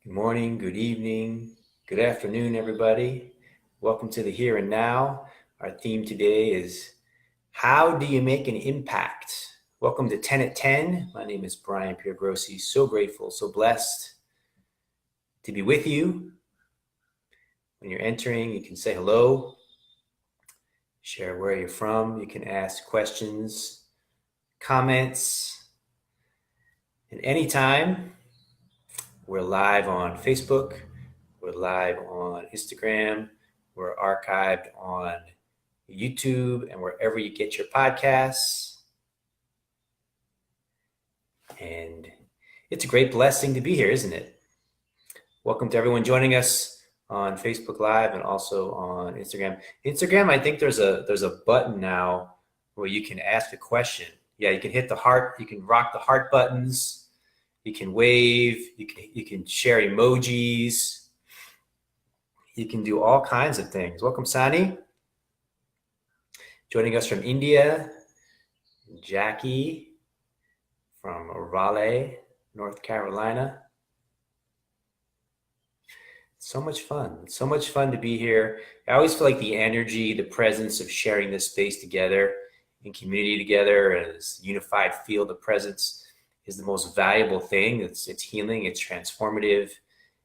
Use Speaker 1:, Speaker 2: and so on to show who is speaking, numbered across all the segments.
Speaker 1: Good morning, good evening, good afternoon, everybody. Welcome to the Here and Now. Our theme today is how do you make an impact? Welcome to 10 at 10. My name is Brian Piergrossi. So grateful, so blessed to be with you. When you're entering, you can say hello, share where you're from. You can ask questions, comments, and anytime. We're live on Facebook. We're live on Instagram. We're archived on YouTube and wherever you get your podcasts. And it's a great blessing to be here, isn't it? Welcome to everyone joining us on Facebook Live and also on Instagram. Instagram, I think there's a button now where you can ask a question. Yeah, you can hit the heart. You can rock the heart buttons. You can wave. You can share emojis. You can do all kinds of things. Welcome, Sani. Joining us from India, Jackie from Raleigh, North Carolina. So much fun. So much fun to be here. I always feel like the energy, the presence of sharing this space together in community together as a unified field of presence is the most valuable thing. It's healing, it's transformative,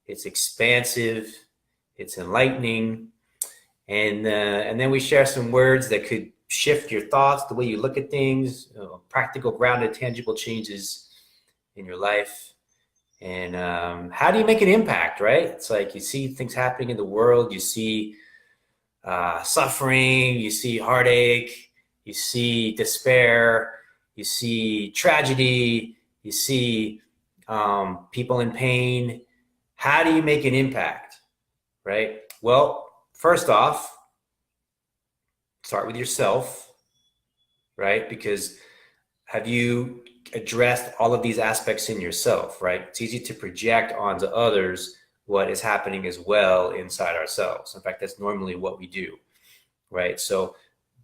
Speaker 1: it's expansive, it's enlightening. And then we share some words that could shift your thoughts, the way you look at things, practical, grounded, tangible changes in your life. And how do you make an impact, right? It's like you see things happening in the world, you see suffering, you see heartache, you see despair, you see tragedy, you see people in pain. How do you make an impact, right? Well, first off, start with yourself, right? Because have you addressed all of these aspects in yourself, right? It's easy to project onto others what is happening as well inside ourselves. In fact, that's normally what we do, right? So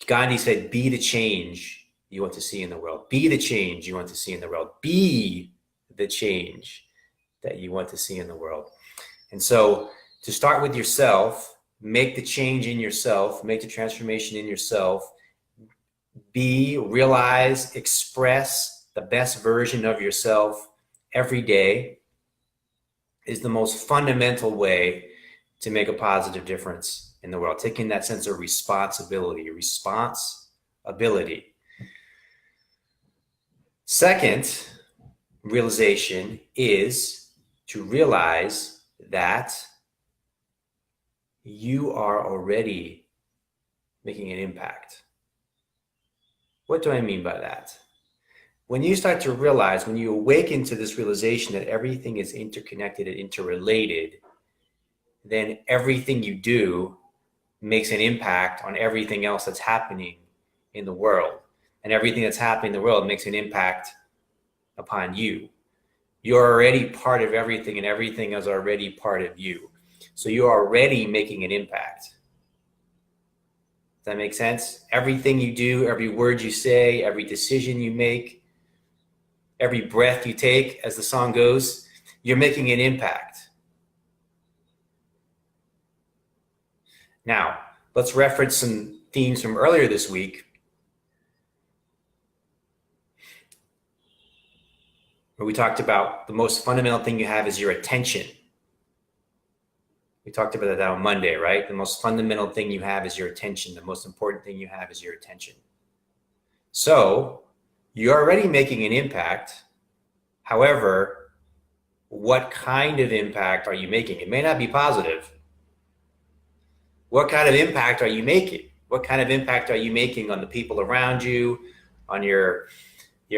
Speaker 1: Gandhi said, be the change you want to see in the world. Be the change you want to see in the world. Be the change that you want to see in the world. And so to start with yourself, make the change in yourself, make the transformation in yourself, realize, express the best version of yourself every day is the most fundamental way to make a positive difference in the world. Taking that sense of responsibility. Second realization is to realize that you are already making an impact. What do I mean by that? When you start to realize, when you awaken to this realization that everything is interconnected and interrelated, then everything you do makes an impact on everything else that's happening in the world. And everything that's happening in the world makes an impact upon you. You're already part of everything, and everything is already part of you. So you're already making an impact. Does that make sense? Everything you do, every word you say, every decision you make, every breath you take, as the song goes, you're making an impact. Now, let's reference some themes from earlier this week where we talked about the most fundamental thing you have is your attention. We talked about that on Monday, right? The most fundamental thing you have is your attention. The most important thing you have is your attention. So you're already making an impact. However, what kind of impact are you making? It may not be positive. What kind of impact are you making? What kind of impact are you making on the people around you, on your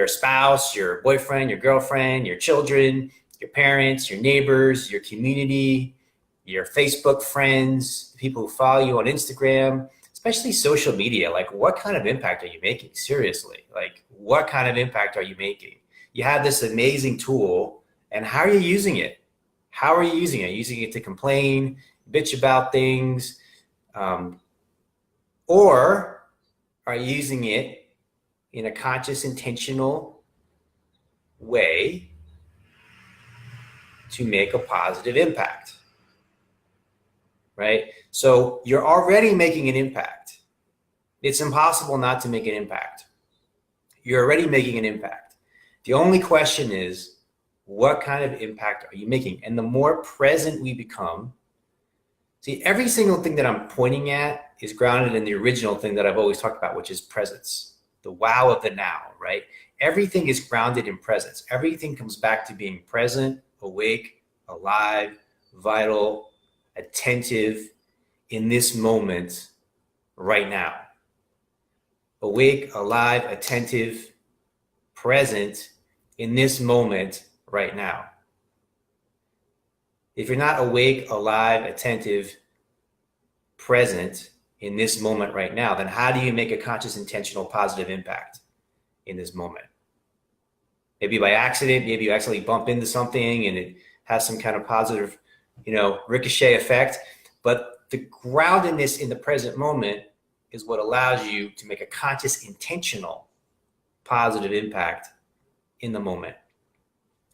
Speaker 1: spouse, your boyfriend, your girlfriend, your children, your parents, your neighbors, your community, your Facebook friends, people who follow you on Instagram, especially social media? Like, what kind of impact are you making? Seriously, like, what kind of impact are you making? You have this amazing tool, and how are you using it? How are you using it? Using it to complain, bitch about things, or are you using it in a conscious, intentional way to make a positive impact, right? So you're already making an impact. It's impossible not to make an impact. You're already making an impact. The only question is, what kind of impact are you making? And the more present we become, see, every single thing that I'm pointing at is grounded in the original thing that I've always talked about, which is presence, the wow of the now, right? Everything is grounded in presence. Everything comes back to being present, awake, alive, vital, attentive in this moment right now. Awake, alive, attentive, present in this moment right now. If you're not awake, alive, attentive, present in this moment right now, then how do you make a conscious, intentional, positive impact in this moment? Maybe by accident, maybe you accidentally bump into something and it has some kind of positive, ricochet effect. But the groundedness in the present moment is what allows you to make a conscious, intentional, positive impact in the moment.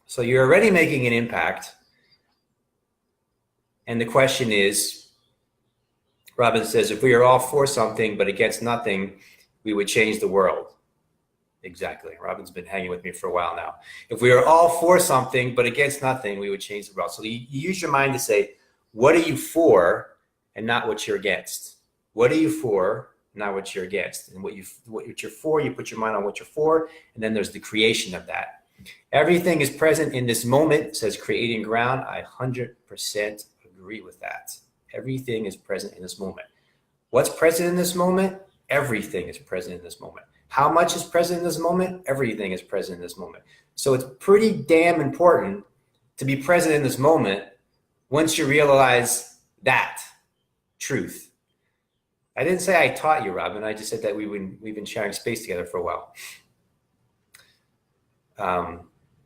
Speaker 1: So you're already making an impact. And the question is, Robin says, if we are all for something but against nothing, we would change the world. Exactly. Robin's been hanging with me for a while now. If we are all for something but against nothing, we would change the world. So you use your mind to say, what are you for and not what you're against? What are you for, not what you're against? And what you're for, you put your mind on what you're for, and then there's the creation of that. Everything is present in this moment, says Creating Ground. I 100% agree with that. Everything is present in this moment. What's present in this moment? Everything is present in this moment. How much is present in this moment? Everything is present in this moment. So it's pretty damn important to be present in this moment once you realize that truth. I didn't say I taught you, Robin. I just said that we've been sharing space together for a while.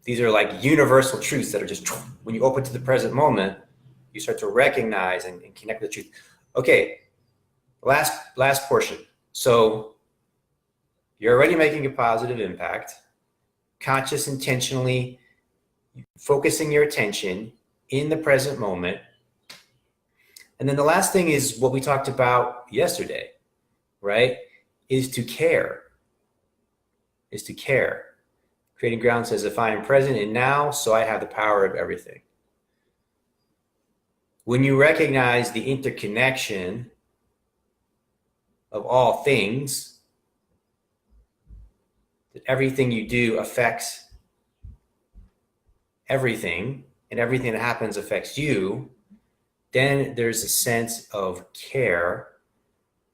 Speaker 1: These are like universal truths that are just, when you open to the present moment, you start to recognize and connect with the truth. Okay, last portion. So you're already making a positive impact, conscious, intentionally focusing your attention in the present moment. And then the last thing is what we talked about yesterday, right? Is to care. Creating Ground says, if I am present in now, so I have the power of everything. When you recognize the interconnection of all things, that everything you do affects everything, and everything that happens affects you, then there's a sense of care,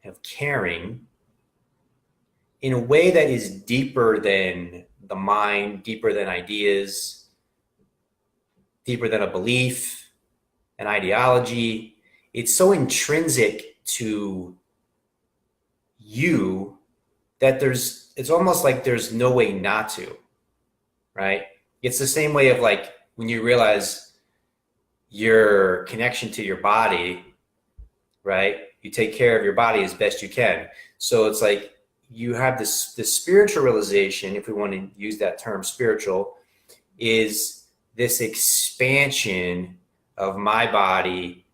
Speaker 1: of caring, in a way that is deeper than the mind, deeper than ideas, deeper than a belief, an ideology. It's so intrinsic to you that it's almost like there's no way not to, right? It's the same way of like when you realize your connection to your body, right? You take care of your body as best you can. So it's like you have this spiritual realization, if we want to use that term spiritual, is this expansion of my body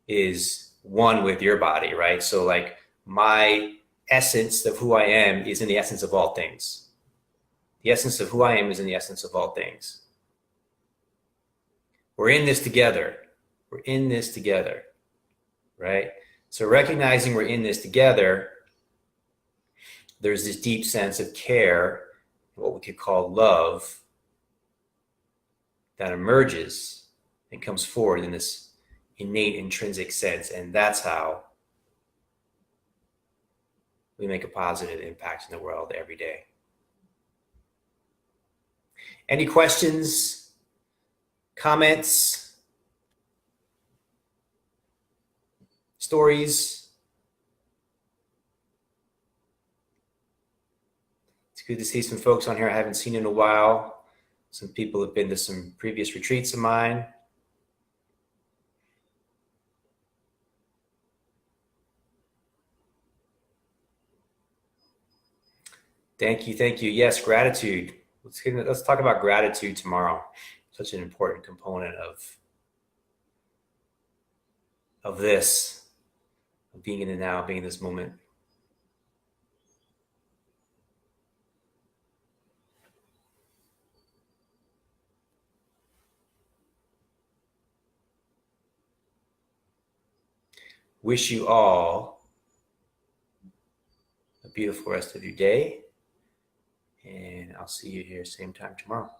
Speaker 1: is one with your body, right? So like my essence of who I am is in the essence of all things. The essence of who I am is in the essence of all things. We're in this together. We're in this together, right? So recognizing we're in this together, there's this deep sense of care, what we could call love, that emerges and comes forward in this innate intrinsic sense. And that's how we make a positive impact in the world every day. Any questions, comments, stories? It's good to see some folks on here I haven't seen in a while. Some people have been to some previous retreats of mine. Thank you. Yes, gratitude. Let's talk about gratitude tomorrow. such an important component of this, of being in the now, being in this moment. Wish you all a beautiful rest of your day, and I'll see you here same time tomorrow.